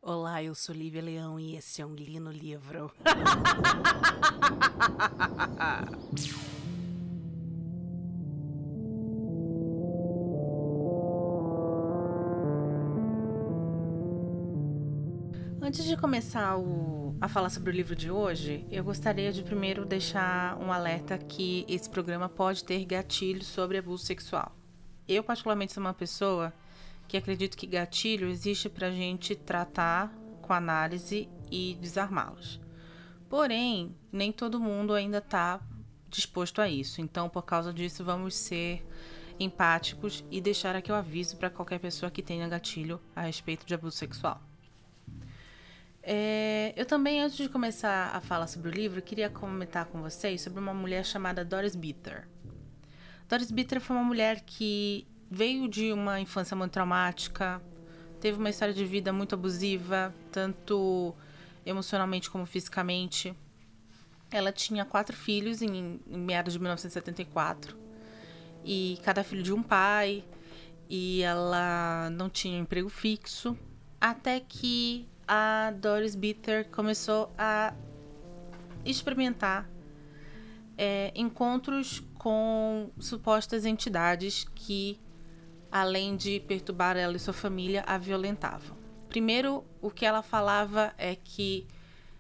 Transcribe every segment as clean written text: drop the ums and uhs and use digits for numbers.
Olá, eu sou Lívia Leão e esse é um Lino Livro. Antes de começar a falar sobre o livro de hoje, eu gostaria de primeiro deixar um alerta que esse programa pode ter gatilhos sobre abuso sexual. Eu, particularmente, sou uma pessoa que acredito que gatilho existe pra gente tratar com análise e desarmá-los. Porém, nem todo mundo ainda está disposto a isso. Então, por causa disso, vamos ser empáticos e deixar aqui o aviso para qualquer pessoa que tenha gatilho a respeito de abuso sexual. Eu também, antes de começar a falar sobre o livro, queria comentar com vocês sobre uma mulher chamada Doris Bitter. Doris Bitter foi uma mulher que veio de uma infância muito traumática, teve uma história de vida muito abusiva, tanto emocionalmente como fisicamente. Ela tinha 4 filhos em meados de 1974, e cada filho de um pai, e ela não tinha um emprego fixo, até que a Doris Bitter começou a experimentar encontros com supostas entidades que, além de perturbar ela e sua família, a violentavam. Primeiro, o que ela falava é que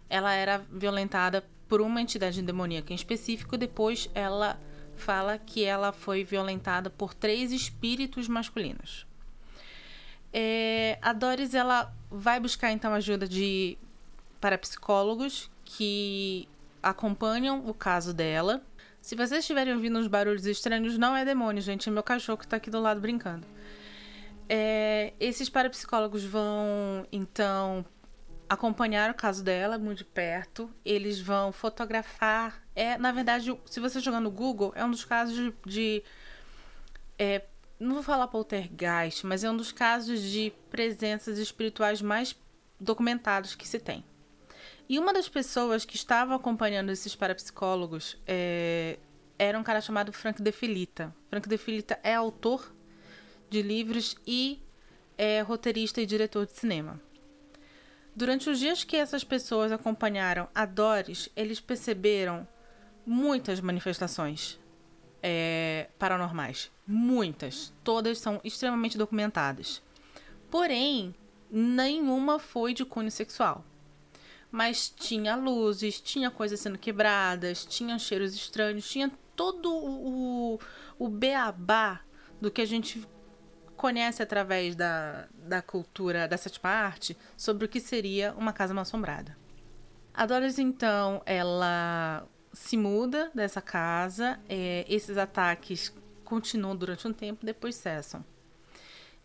ela era violentada por uma entidade demoníaca em específico. Depois, ela fala que ela foi violentada por 3 espíritos masculinos. A Doris, ela vai buscar então ajuda de parapsicólogos que acompanham o caso dela. Se vocês estiverem ouvindo uns barulhos estranhos, não é demônio, gente, é meu cachorro que tá aqui do lado brincando. Esses parapsicólogos vão então acompanhar o caso dela muito de perto. Eles vão fotografar. Na verdade, se você jogar no Google, é um dos casos de não vou falar poltergeist, mas é um dos casos de presenças espirituais mais documentados que se tem. E uma das pessoas que estava acompanhando esses parapsicólogos era um cara chamado Frank De Filita. Frank De Filita é autor de livros e é roteirista e diretor de cinema. Durante os dias que essas pessoas acompanharam a Doris, eles perceberam muitas manifestações paranormais. Muitas. Todas são extremamente documentadas. Porém, nenhuma foi de cunho sexual. Mas tinha luzes, tinha coisas sendo quebradas, tinha cheiros estranhos, tinha todo o beabá do que a gente conhece através da cultura da sétima arte sobre o que seria uma casa mal-assombrada. A Doris, então, ela se muda dessa casa. Esses ataques continuam durante um tempo, depois cessam.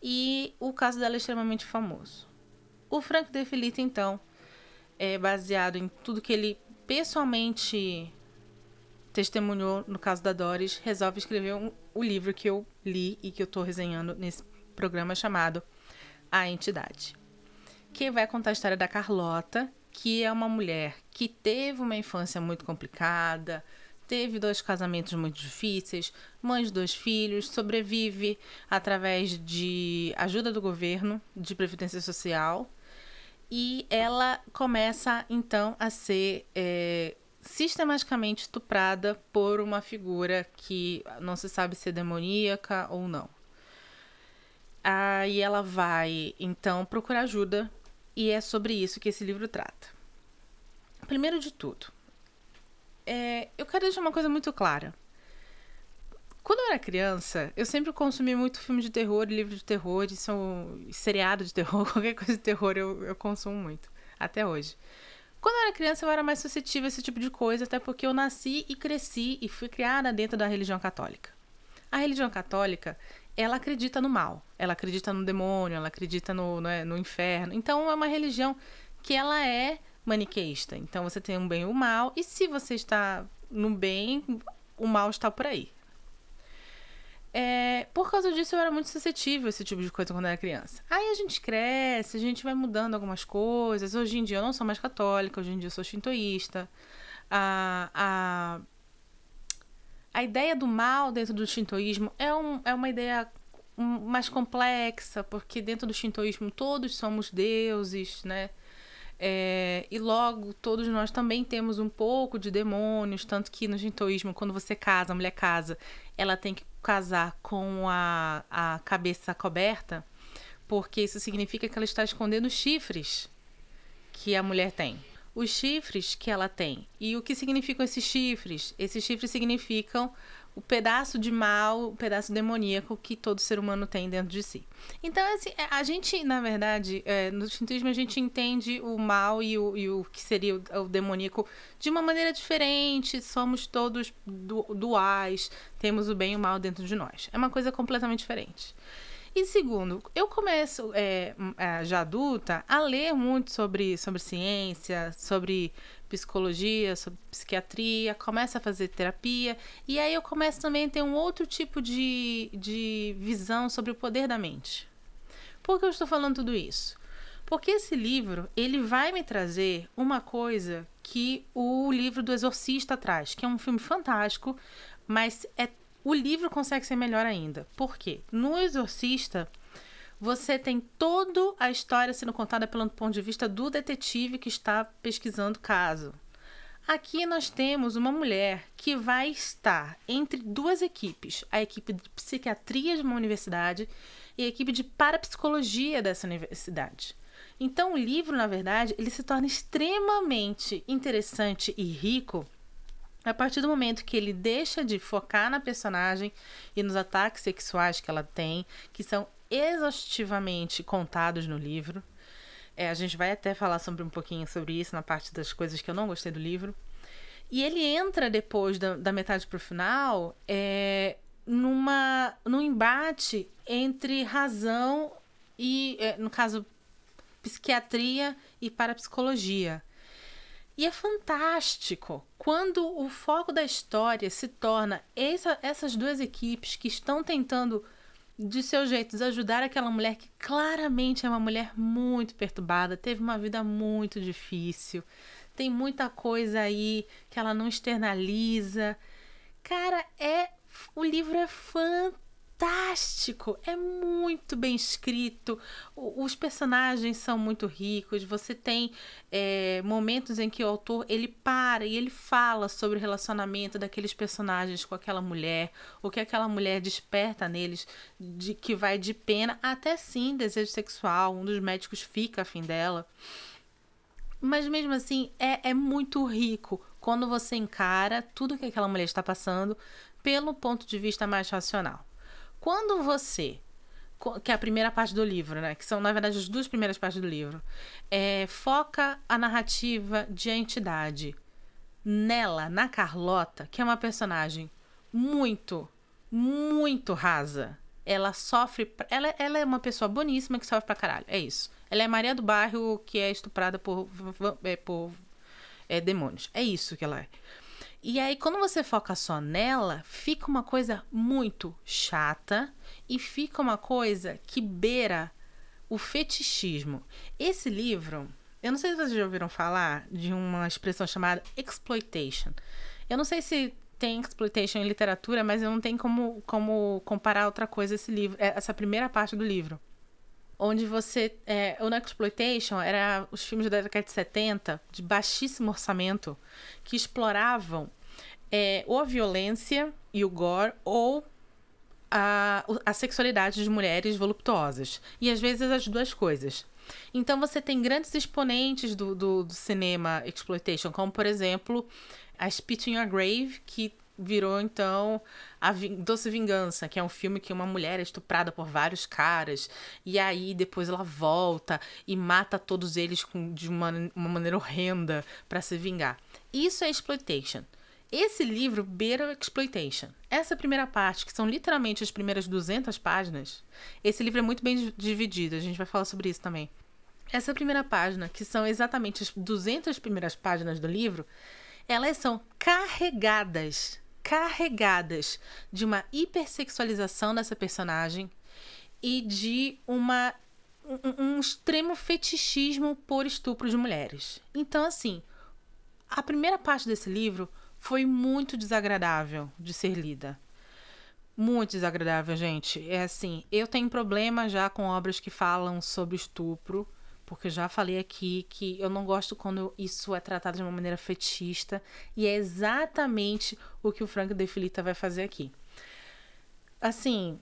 E o caso dela é extremamente famoso. O Frank De Filita, então, baseado em tudo que ele pessoalmente testemunhou no caso da Doris, resolve escrever o livro que eu li e que eu estou resenhando nesse programa, chamado A Entidade, que vai contar a história da Carlota, que é uma mulher que teve uma infância muito complicada, teve 2 casamentos muito difíceis, mãe de 2 filhos, sobrevive através de ajuda do governo, de previdência social, e ela começa então a ser sistematicamente estuprada por uma figura que não se sabe se é demoníaca ou não. Aí ela vai então procurar ajuda, e é sobre isso que esse livro trata. Primeiro de tudo, eu quero deixar uma coisa muito clara. Quando eu era criança, eu sempre consumi muito filme de terror, livro de terror, seriado de terror, qualquer coisa de terror eu consumo muito, até hoje. Quando eu era criança, eu era mais suscetível a esse tipo de coisa, até porque eu nasci e cresci e fui criada dentro da religião católica. A religião católica, ela acredita no mal, ela acredita no demônio, ela acredita no inferno. Então, é uma religião que ela é maniqueísta. Então, você tem um bem e o mal, e se você está no bem, o mal está por aí. Por causa disso, eu era muito suscetível a esse tipo de coisa quando eu era criança. Aí a gente cresce, a gente vai mudando algumas coisas. Hoje em dia eu não sou mais católica, hoje em dia eu sou shintoísta. A ideia do mal dentro do shintoísmo é uma ideia mais complexa, porque dentro do shintoísmo todos somos deuses, né? E logo todos nós também temos um pouco de demônios, tanto que no shintoísmo, quando você casa, a mulher casa, ela tem que casar com a cabeça coberta, porque isso significa que ela está escondendo os chifres que a mulher tem. Os chifres que ela tem. E o que significam esses chifres? Esses chifres significam o pedaço de mal, o pedaço demoníaco que todo ser humano tem dentro de si. Então, assim, a gente, na verdade, no shintoísmo, a gente entende o mal e o que seria o demoníaco de uma maneira diferente. Somos todos duais, temos o bem e o mal dentro de nós. É uma coisa completamente diferente. E segundo, eu começo, já adulta, a ler muito sobre ciência, sobre psicologia, sobre psiquiatria, começo a fazer terapia, e aí eu começo também a ter um outro tipo de visão sobre o poder da mente. Por que eu estou falando tudo isso? Porque esse livro, ele vai me trazer uma coisa que o livro do Exorcista traz, que é um filme fantástico, mas o livro consegue ser melhor ainda. Por quê? No Exorcista, você tem toda a história sendo contada pelo ponto de vista do detetive que está pesquisando o caso. Aqui nós temos uma mulher que vai estar entre duas equipes. A equipe de psiquiatria de uma universidade e a equipe de parapsicologia dessa universidade. Então o livro, na verdade, ele se torna extremamente interessante e rico a partir do momento que ele deixa de focar na personagem e nos ataques sexuais que ela tem, que são exaustivamente contados no livro. A gente vai até falar um pouquinho sobre isso na parte das coisas que eu não gostei do livro. E ele entra depois da metade para o final num embate entre razão e, no caso, psiquiatria e parapsicologia. E é fantástico quando o foco da história se torna essas duas equipes que estão tentando, de seus jeitos, ajudar aquela mulher que claramente é uma mulher muito perturbada, teve uma vida muito difícil, tem muita coisa aí que ela não externaliza. Cara, o livro é fantástico, é muito bem escrito, os personagens são muito ricos, você tem momentos em que o autor ele para e ele fala sobre o relacionamento daqueles personagens com aquela mulher, o que aquela mulher desperta neles, que vai de pena até sim desejo sexual, um dos médicos fica afim dela. Mas mesmo assim, é muito rico quando você encara tudo que aquela mulher está passando pelo ponto de vista mais racional. Quando você, que é a primeira parte do livro, né, que são na verdade as duas primeiras partes do livro, foca a narrativa de a entidade nela, na Carlota, que é uma personagem muito, muito rasa. Ela sofre, ela é uma pessoa boníssima que sofre pra caralho, é isso. Ela é Maria do Bairro que é estuprada por demônios, é isso que ela é. E aí, quando você foca só nela, fica uma coisa muito chata e fica uma coisa que beira o fetichismo. Esse livro, eu não sei se vocês já ouviram falar de uma expressão chamada exploitation. Eu não sei se tem exploitation em literatura, mas eu não tenho como comparar outra coisa esse livro, essa primeira parte do livro. Onde você... o exploitation era os filmes da década de 70, de baixíssimo orçamento, que exploravam ou a violência e o gore, ou a sexualidade de mulheres voluptuosas. E às vezes as duas coisas. Então você tem grandes exponentes do cinema exploitation, como por exemplo a Spit in Your Grave, que virou então a Doce Vingança, que é um filme que uma mulher é estuprada por vários caras e aí depois ela volta e mata todos eles de uma maneira horrenda para se vingar. Isso é exploitation. Esse livro beira o exploitation. Essa primeira parte, que são literalmente as primeiras 200 páginas, esse livro é muito bem dividido, a gente vai falar sobre isso também. Essa primeira página, que são exatamente as 200 primeiras páginas do livro, elas são carregadas de uma hipersexualização dessa personagem e de um extremo fetichismo por estupro de mulheres. Então, assim, a primeira parte desse livro foi muito desagradável de ser lida. Muito desagradável, gente. É assim, eu tenho problema já com obras que falam sobre estupro, porque eu já falei aqui que eu não gosto quando isso é tratado de uma maneira fetichista, e é exatamente o que o Frank De Filita vai fazer aqui. Assim,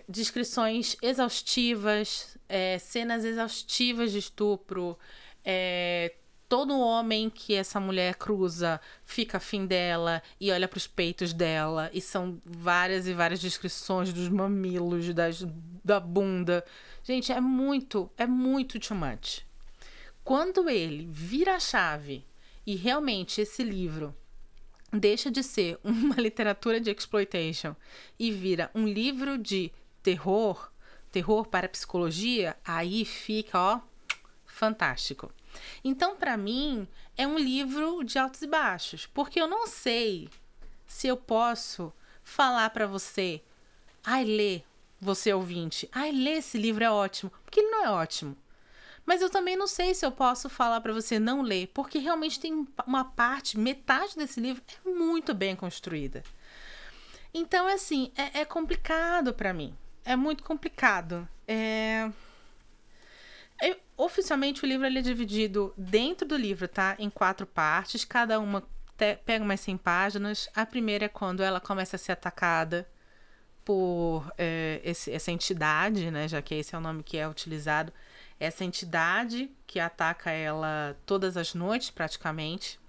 descrições exaustivas, cenas exaustivas de estupro, todo homem que essa mulher cruza fica afim dela e olha para os peitos dela, e são várias e várias descrições dos mamilos, da bunda. Gente, é muito too much. Quando ele vira a chave e realmente esse livro deixa de ser uma literatura de exploitation e vira um livro de terror para psicologia, aí fica, ó, fantástico. Então, para mim, é um livro de altos e baixos, porque eu não sei se eu posso falar para você, lê, você ouvinte, lê esse livro, é ótimo, porque ele não é ótimo. Mas eu também não sei se eu posso falar para você não ler, porque realmente tem uma parte, metade desse livro é muito bem construída. Então, assim, é complicado para mim. É muito complicado. Oficialmente, o livro ele é dividido dentro do livro, tá? Em 4 partes, cada uma pega umas 100 páginas. A primeira é quando ela começa a ser atacada por essa entidade, né? Já que esse é o nome que é utilizado. Essa entidade que ataca ela todas as noites, praticamente.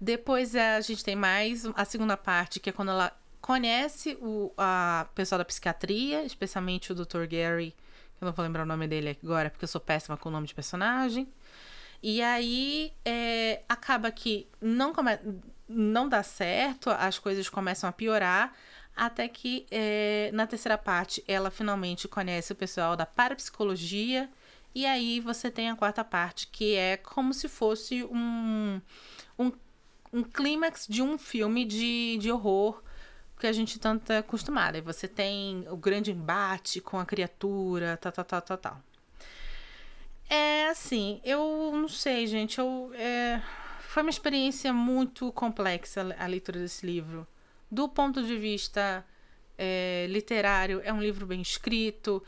Depois a gente tem mais a segunda parte, que é quando ela conhece a pessoal da psiquiatria, especialmente o Dr. Gary. Eu não vou lembrar o nome dele agora, porque eu sou péssima com o nome de personagem. E aí, acaba que não dá certo, as coisas começam a piorar, até que na terceira parte ela finalmente conhece o pessoal da parapsicologia, e aí você tem a quarta parte, que é como se fosse um clímax de um filme de horror que a gente tanto é acostumado. E você tem o grande embate com a criatura, tal. Assim, eu não sei, gente, foi uma experiência muito complexa a leitura desse livro. Do ponto de vista literário, é um livro bem escrito,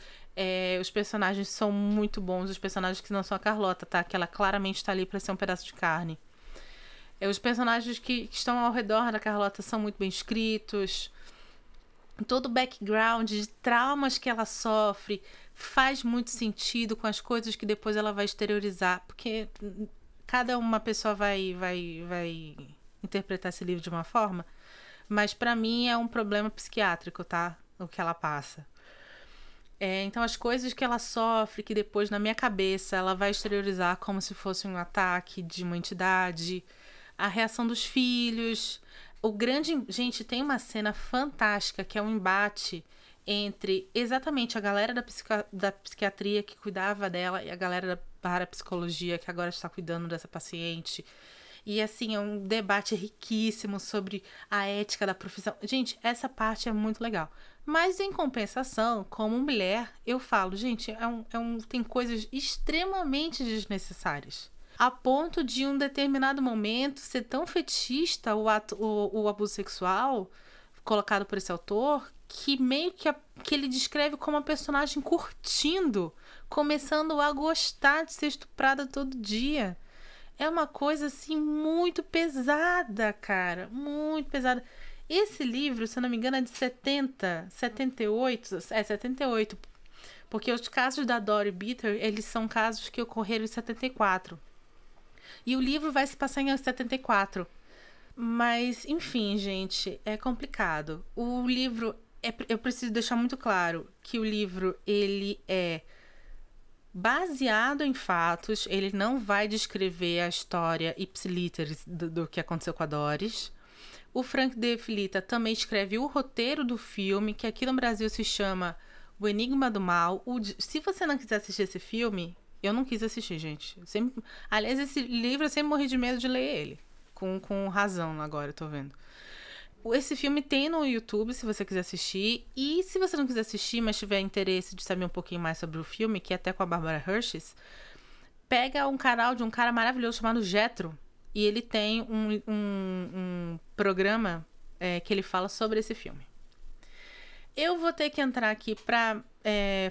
os personagens são muito bons, os personagens que não são a Carlota, tá? Que ela claramente está ali para ser um pedaço de carne. Os personagens que estão ao redor da Carlota são muito bem escritos. Todo o background de traumas que ela sofre faz muito sentido com as coisas que depois ela vai exteriorizar. Porque cada uma pessoa vai interpretar esse livro de uma forma. Mas para mim é um problema psiquiátrico, tá? O que ela passa. Então as coisas que ela sofre, que depois na minha cabeça ela vai exteriorizar como se fosse um ataque de uma entidade. A reação dos filhos. Gente, tem uma cena fantástica que é um embate entre exatamente a galera da psiquiatria que cuidava dela e a galera da parapsicologia que agora está cuidando dessa paciente. E assim, é um debate riquíssimo sobre a ética da profissão. Gente, essa parte é muito legal. Mas em compensação, como mulher, eu falo, gente, tem coisas extremamente desnecessárias. A ponto de, em um determinado momento, ser tão fetichista o abuso sexual colocado por esse autor, que meio que ele descreve como uma personagem curtindo, começando a gostar de ser estuprada todo dia. É uma coisa, assim, muito pesada, cara. Muito pesada. Esse livro, se eu não me engano, é de 78. 78. Porque os casos da Dori Bitter, eles são casos que ocorreram em 74. E o livro vai se passar em 74. Mas, enfim, gente, é complicado. O livro, eu preciso deixar muito claro que o livro, ele é baseado em fatos. Ele não vai descrever a história ipsiliteris do que aconteceu com a Doris. O Frank De Filita também escreve o roteiro do filme, que aqui no Brasil se chama O Enigma do Mal. Se você não quiser assistir esse filme... Eu não quis assistir, gente. Aliás, esse livro eu sempre morri de medo de ler ele. Com razão, agora eu tô vendo. Esse filme tem no YouTube, se você quiser assistir. E se você não quiser assistir, mas tiver interesse de saber um pouquinho mais sobre o filme, que é até com a Barbara Hershey, pega um canal de um cara maravilhoso chamado Jethro. E ele tem um programa que ele fala sobre esse filme. Eu vou ter que entrar aqui para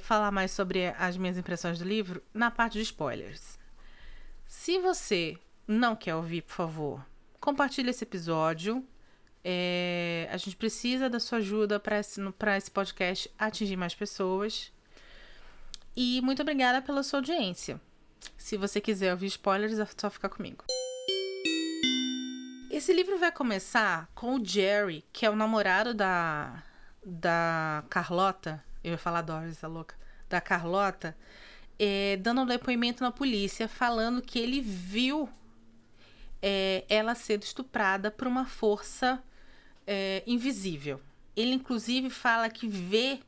falar mais sobre as minhas impressões do livro na parte de spoilers. Se você não quer ouvir, por favor, compartilhe esse episódio. A gente precisa da sua ajuda para esse podcast atingir mais pessoas. E muito obrigada pela sua audiência. Se você quiser ouvir spoilers, é só ficar comigo. Esse livro vai começar com o Jerry, que é o namorado da Carlota. Eu ia falar Doris, a louca. Da Carlota, dando um depoimento na polícia, falando que ele viu ela ser estuprada por uma força invisível. Ele, inclusive, fala que vê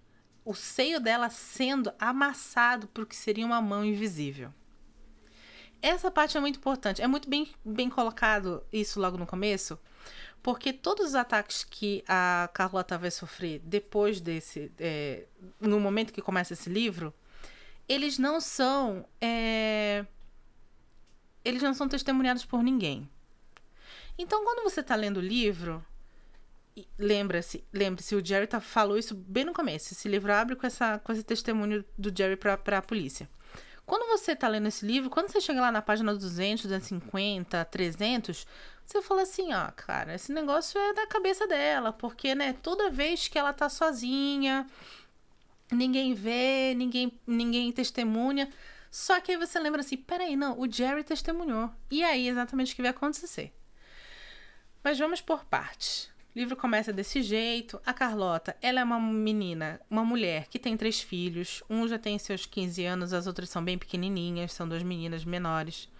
o seio dela sendo amassado por que seria uma mão invisível. Essa parte é muito importante. É muito bem colocado isso logo no começo, porque todos os ataques que a Carlota vai sofrer depois desse... no momento que começa esse livro, eles não são testemunhados por ninguém. Então, quando você está lendo o livro... Lembre-se, o Jerry falou isso bem no começo. Esse livro abre com esse testemunho do Jerry para a polícia. Quando você tá lendo esse livro, quando você chega lá na página 200, 250, 300, você fala assim, ó, cara, esse negócio é da cabeça dela, porque, né, toda vez que ela tá sozinha, ninguém vê, ninguém testemunha. Só que aí você lembra assim, peraí, não, o Jerry testemunhou. E aí, exatamente o que vai acontecer. Mas vamos por partes. O livro começa desse jeito. A Carlota, ela é uma menina, uma mulher que tem 3 filhos. Um já tem seus 15 anos, as outras são bem pequenininhas, são 2 meninas menores.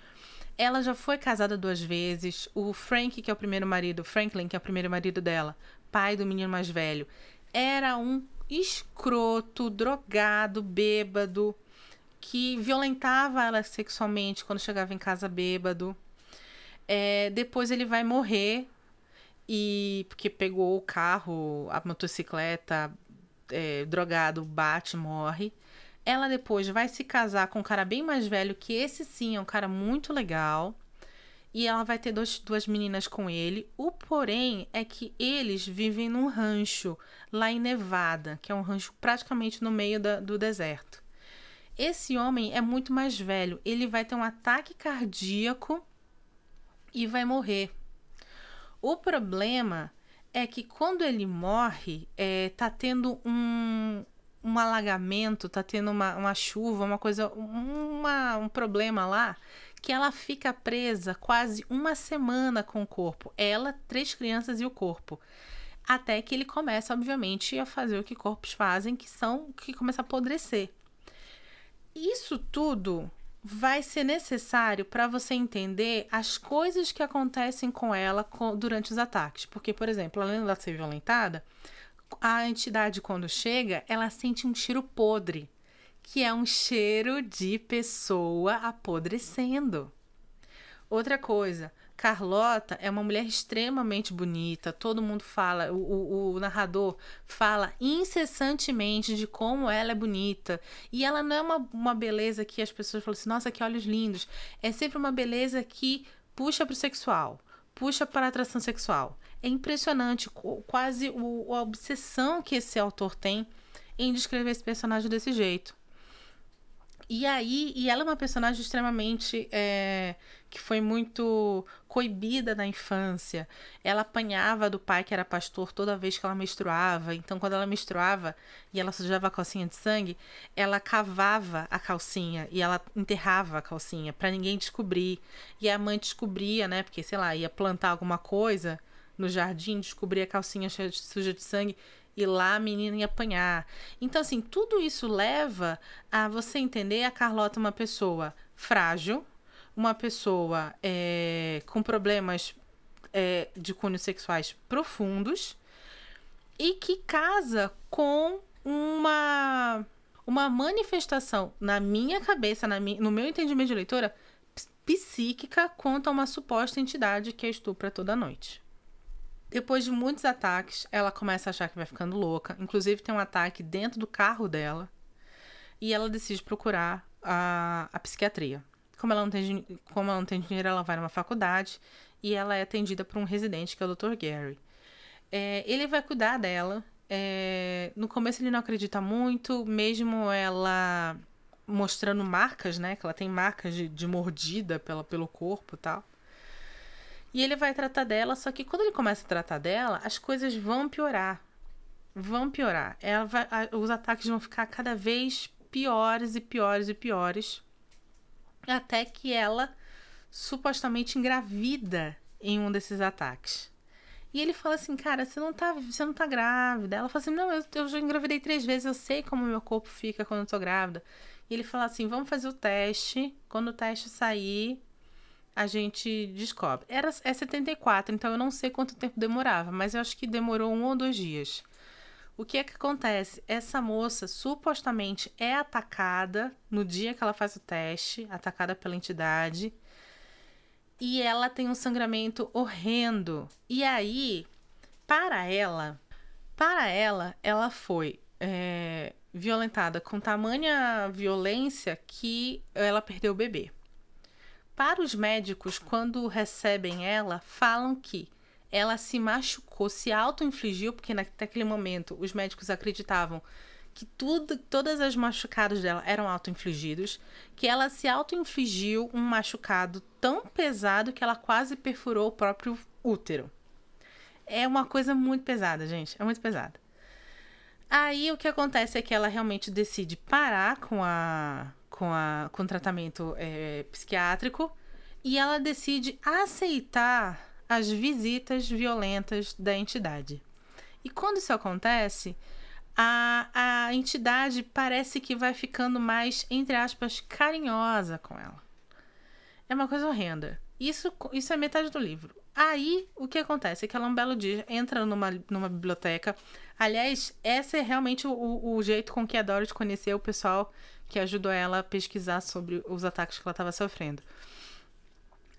Ela já foi casada 2 vezes. O Franklin, que é o primeiro marido dela, pai do menino mais velho, era um escroto, drogado, bêbado, que violentava ela sexualmente quando chegava em casa bêbado. Depois ele vai morrer. Porque pegou o carro, a motocicleta, drogado, bate, morre. Ela depois vai se casar com um cara bem mais velho, que esse sim é um cara muito legal. E ela vai ter 2 meninas com ele. O porém é que eles vivem num rancho lá em Nevada, que é um rancho praticamente no meio do deserto. Esse homem é muito mais velho. Ele vai ter um ataque cardíaco e vai morrer. O problema é que quando ele morre, tá tendo um alagamento, tá tendo uma chuva, uma coisa, um problema lá, que ela fica presa quase 1 semana com o corpo. Ela, 3 crianças e o corpo. Até que ele começa, obviamente, a fazer o que corpos fazem, que começa a apodrecer. Isso tudo vai ser necessário para você entender as coisas que acontecem com ela durante os ataques. Porque, por exemplo, além dela ser violentada, a entidade, quando chega, ela sente um cheiro podre, que é um cheiro de pessoa apodrecendo. Outra coisa, Carlota é uma mulher extremamente bonita, todo mundo fala, o narrador fala incessantemente de como ela é bonita. E ela não é uma beleza que as pessoas falam assim, nossa, que olhos lindos. É sempre uma beleza que puxa para o sexual, puxa para a atração sexual. É impressionante, quase a obsessão que esse autor tem em descrever esse personagem desse jeito. E ela é uma personagem extremamente que foi muito coibida na infância. Ela apanhava do pai, que era pastor, toda vez que ela menstruava. Então, quando ela menstruava e ela sujava a calcinha de sangue, ela cavava a calcinha e ela enterrava a calcinha para ninguém descobrir. E a mãe descobria, né? Porque, sei lá, ia plantar alguma coisa no jardim, descobria a calcinha suja de sangue. E lá a menina ia apanhar. Então, assim, tudo isso leva a você entender a Carlota uma pessoa frágil, uma pessoa com problemas de cunho sexuais profundos e que casa com uma manifestação, na minha cabeça, no meu entendimento de leitora, psíquica quanto a uma suposta entidade que a estupra toda noite. Depois de muitos ataques, ela começa a achar que vai ficando louca. Inclusive, tem um ataque dentro do carro dela. E ela decide procurar a psiquiatria. Como ela não tem dinheiro, ela vai numa faculdade. E ela é atendida por um residente, que é o Dr. Gary. ele vai cuidar dela. No começo ele não acredita muito, mesmo ela mostrando marcas, né? Que ela tem marcas de mordida pelo corpo e tal. E ele vai tratar dela, só que quando ele começa a tratar dela, as coisas vão piorar. Vão piorar. Os ataques vão ficar cada vez piores e piores e piores. Até que ela supostamente engravida em um desses ataques. E ele fala assim, cara, você não tá grávida. Ela fala assim, não, eu já engravidei 3 vezes, eu sei como meu corpo fica quando eu tô grávida. E ele fala assim, vamos fazer o teste. Quando o teste sair, a gente descobre. É 74, então eu não sei quanto tempo demorava, mas eu acho que demorou 1 ou 2 dias. O que é que acontece? Essa moça supostamente é atacada no dia que ela faz o teste, atacada pela entidade, e ela tem um sangramento horrendo. E aí, para ela, ela foi violentada com tamanha violência que ela perdeu o bebê. Para os médicos, quando recebem ela, falam que ela se machucou, se auto-infligiu, porque naquele momento os médicos acreditavam que todas as machucados dela eram auto-infligidos, que ela se auto-infligiu um machucado tão pesado que ela quase perfurou o próprio útero. É uma coisa muito pesada, gente, é muito pesada. Aí o que acontece é que ela realmente decide parar com o tratamento psiquiátrico e ela decide aceitar as visitas violentas da entidade. E quando isso acontece, a entidade parece que vai ficando mais, entre aspas, carinhosa com ela. É uma coisa horrenda. Isso é metade do livro. Aí, o que acontece é que ela um belo dia entra numa biblioteca. Aliás, esse é realmente o jeito com que a Dorothy conheceu o pessoal que ajudou ela a pesquisar sobre os ataques que ela estava sofrendo.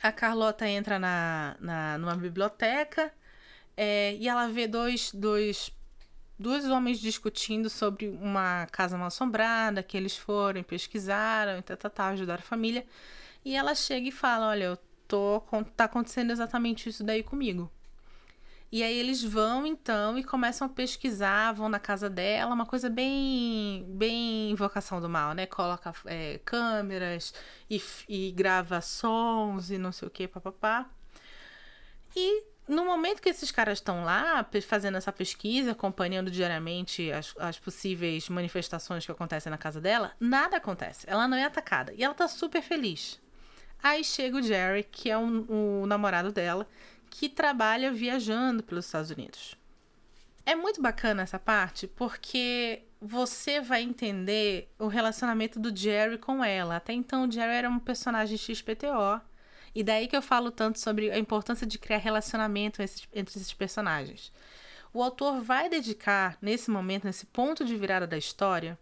A Carlota entra numa biblioteca e ela vê dois homens discutindo sobre uma casa mal-assombrada, que eles foram, pesquisaram, ajudaram a família. E ela chega e fala, olha, tá acontecendo exatamente isso daí comigo. E aí eles vão, então, e começam a pesquisar, vão na casa dela, uma coisa bem invocação do mal, né? Coloca câmeras e grava sons e não sei o que, papapá. E no momento que esses caras estão lá fazendo essa pesquisa, acompanhando diariamente as possíveis manifestações que acontecem na casa dela, nada acontece. Ela não é atacada. E ela tá super feliz. Aí chega o Jerry, que é o namorado dela, que trabalha viajando pelos Estados Unidos. É muito bacana essa parte, porque você vai entender o relacionamento do Jerry com ela. Até então, o Jerry era um personagem XPTO. E daí que eu falo tanto sobre a importância de criar relacionamento entre esses personagens. O autor vai dedicar, nesse momento, nesse ponto de virada da história,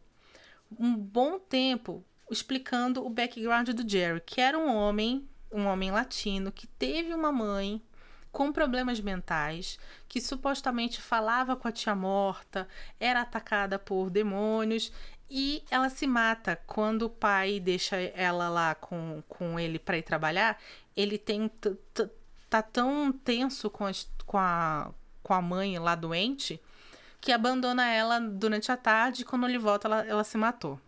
um bom tempo explicando o background do Jerry, que era um homem latino, que teve uma mãe com problemas mentais, que supostamente falava com a tia morta, era atacada por demônios, e ela se mata quando o pai deixa ela lá com ele para ir trabalhar. Ele tá tão tenso com a mãe lá doente que abandona ela durante a tarde e quando ele volta ela se matou.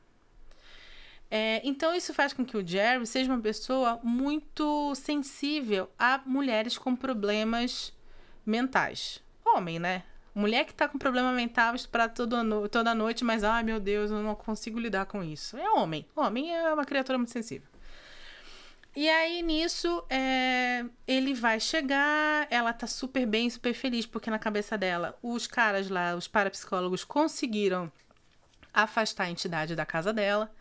Então isso faz com que o Jerry seja uma pessoa muito sensível a mulheres com problemas mentais. Homem, né? Mulher que tá com problema mental para toda noite, mas ai meu Deus, eu não consigo lidar com isso. É homem. Homem é uma criatura muito sensível. E aí nisso ele vai chegar, ela tá super bem, super feliz, porque na cabeça dela os caras lá, os parapsicólogos, conseguiram afastar a entidade da casa dela.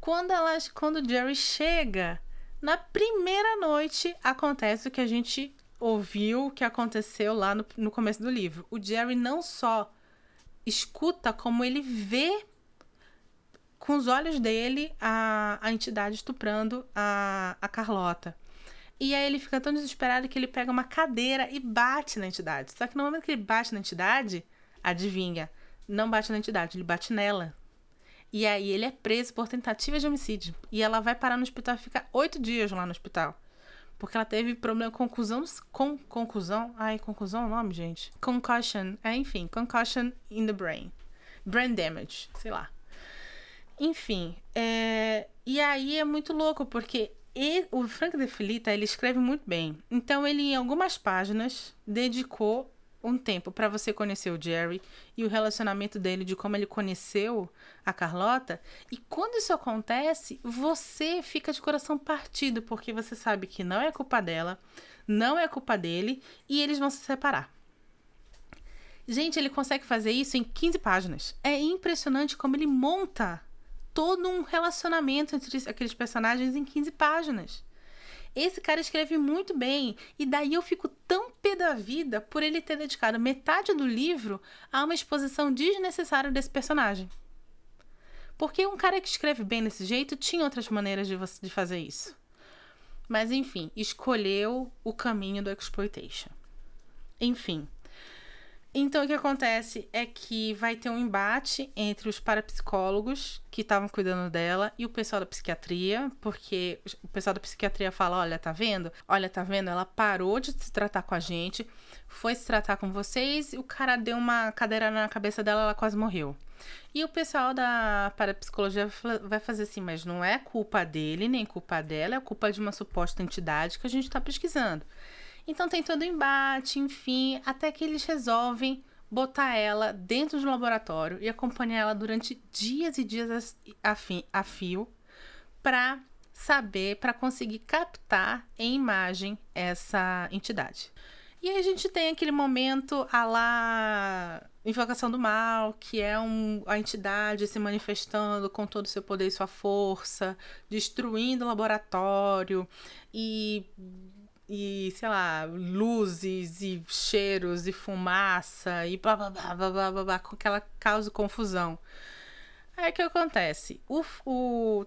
Quando o Jerry chega, na primeira noite acontece o que a gente ouviu que aconteceu lá no começo do livro. O Jerry não só escuta, como ele vê com os olhos dele a entidade estuprando a Carlota. E aí ele fica tão desesperado que ele pega uma cadeira e bate na entidade. Só que no momento que ele bate na entidade, adivinha, não bate na entidade, ele bate nela. E aí ele é preso por tentativa de homicídio. E ela vai parar no hospital e fica 8 dias lá no hospital. porque ela teve problema com concusão. Ai, concusão é o nome, gente? Concussion. Enfim, concussion in the brain. Brain damage, sei lá. Enfim, e aí é muito louco, porque o Frank De Filippi, ele escreve muito bem. Então, ele, em algumas páginas, dedicou um tempo para você conhecer o Jerry e o relacionamento dele, de como ele conheceu a Carlota. E quando isso acontece, você fica de coração partido, porque você sabe que não é culpa dela, não é culpa dele, e eles vão se separar. Gente, ele consegue fazer isso em 15 páginas. É impressionante como ele monta todo um relacionamento entre aqueles personagens em 15 páginas. Esse cara escreve muito bem, e daí eu fico tão pé da vida por ele ter dedicado metade do livro a uma exposição desnecessária desse personagem. Porque um cara que escreve bem desse jeito tinha outras maneiras de fazer isso. Mas enfim, escolheu o caminho do exploitation. Enfim. Então, o que acontece é que vai ter um embate entre os parapsicólogos que estavam cuidando dela e o pessoal da psiquiatria, porque o pessoal da psiquiatria fala, olha, tá vendo? Olha, tá vendo? Ela parou de se tratar com a gente, foi se tratar com vocês, e o cara deu uma cadeira na cabeça dela, ela quase morreu. E o pessoal da parapsicologia vai fazer assim, mas não é culpa dele, nem culpa dela, é culpa de uma suposta entidade que a gente tá pesquisando. Então tem todo o embate, enfim, até que eles resolvem botar ela dentro do laboratório e acompanhar ela durante dias e dias a fio para saber, para conseguir captar em imagem essa entidade. E aí a gente tem aquele momento à la Invocação do Mal, que é a entidade se manifestando com todo o seu poder e sua força, destruindo o laboratório e sei lá, luzes e cheiros e fumaça e blá blá blá blá blá blá, blá com aquela causa confusão. Aí o que acontece?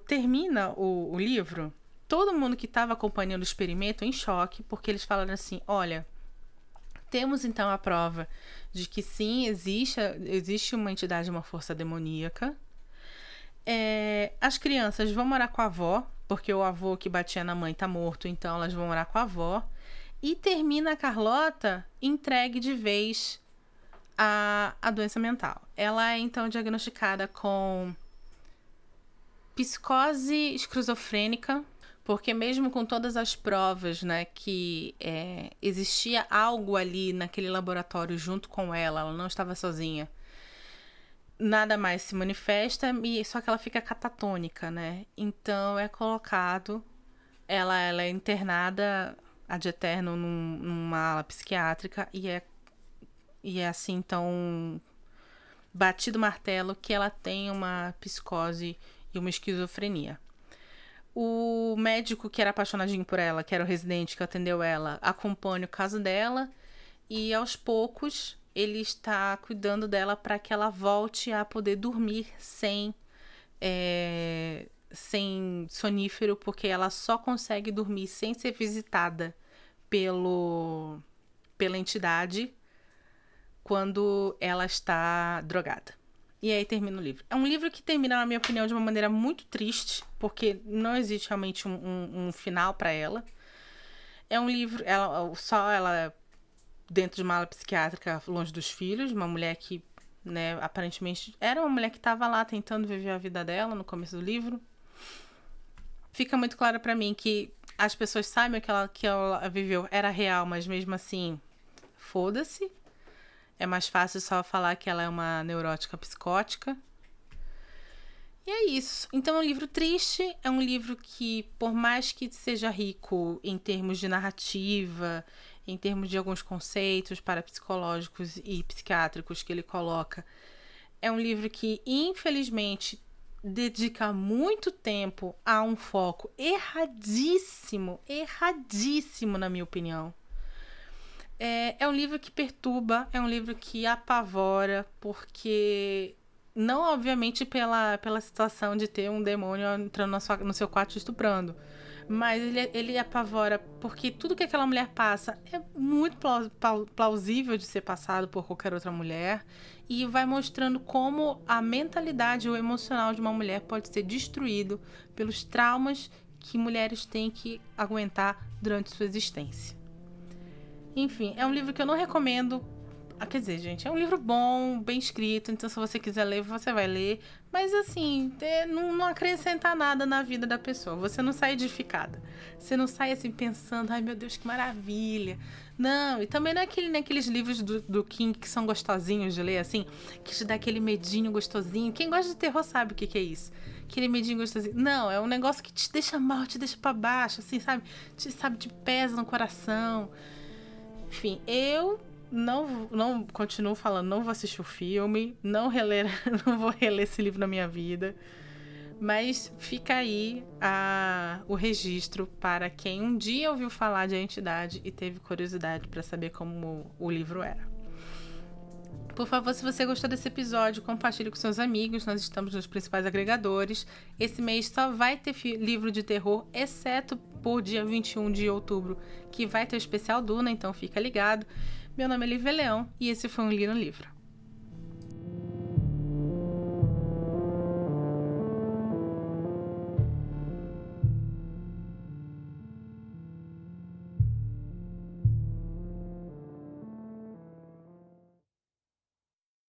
Termina o livro, todo mundo que estava acompanhando o experimento em choque, porque eles falaram assim, olha, temos então a prova de que sim, existe uma entidade, uma força demoníaca. As crianças vão morar com a avó, porque o avô que batia na mãe tá morto, então elas vão morar com a avó. E termina a Carlota entregue de vez à doença mental. Ela é então diagnosticada com psicose esquizofrênica, porque mesmo com todas as provas, né, que existia algo ali naquele laboratório junto com ela, ela não estava sozinha, nada mais se manifesta, só que ela fica catatônica, né? Então é colocado, ela é internada ad eterno numa ala psiquiátrica e é assim, então, batido o martelo que ela tem uma psicose e uma esquizofrenia. O médico que era apaixonadinho por ela, que era o residente que atendeu ela, acompanha o caso dela e aos poucos ele está cuidando dela para que ela volte a poder dormir sem sonífero, porque ela só consegue dormir sem ser visitada pela entidade quando ela está drogada. E aí termina o livro. É um livro que termina, na minha opinião, de uma maneira muito triste, porque não existe realmente um final para ela. É um livro, ela dentro de uma ala psiquiátrica, longe dos filhos, uma mulher que, né, aparentemente era uma mulher que estava lá tentando viver a vida dela no começo do livro. Fica muito claro para mim que as pessoas sabem que ela viveu era real, mas mesmo assim, foda-se. É mais fácil só falar que ela é uma neurótica psicótica. E é isso. Então é um livro triste, é um livro que, por mais que seja rico em termos de narrativa, em termos de alguns conceitos parapsicológicos e psiquiátricos que ele coloca, é um livro que, infelizmente, dedica muito tempo a um foco erradíssimo, na minha opinião. É um livro que perturba, é um livro que apavora, porque não obviamente pela situação de ter um demônio entrando no seu quarto te estuprando, mas ele apavora porque tudo que aquela mulher passa é muito plausível de ser passado por qualquer outra mulher, e vai mostrando como a mentalidade ou emocional de uma mulher pode ser destruído pelos traumas que mulheres têm que aguentar durante sua existência. Enfim, é um livro que eu não recomendo. Quer dizer, gente, é um livro bom, bem escrito, então se você quiser ler, você vai ler. Mas assim, não acrescenta nada na vida da pessoa. Você não sai edificada. Você não sai assim pensando, ai meu Deus, que maravilha. Não, e também não é aqueles livros do King que são gostosinhos de ler, assim, que te dá aquele medinho gostosinho. Quem gosta de terror sabe o que é isso. Aquele medinho gostosinho. Não, é um negócio que te deixa mal, te deixa pra baixo, assim, sabe? Te pesa no coração. Enfim, eu não continuo falando, não vou assistir o filme, não vou reler esse livro na minha vida, mas fica aí o registro para quem um dia ouviu falar de A Entidade e teve curiosidade para saber como o livro era. Por favor, se você gostou desse episódio, compartilhe com seus amigos. Nós estamos nos principais agregadores. Esse mês só vai ter livro de terror, exceto por dia 21 de outubro, que vai ter o especial Duna, então fica ligado. Meu nome é Lívia Leão e esse foi um Li no Livro.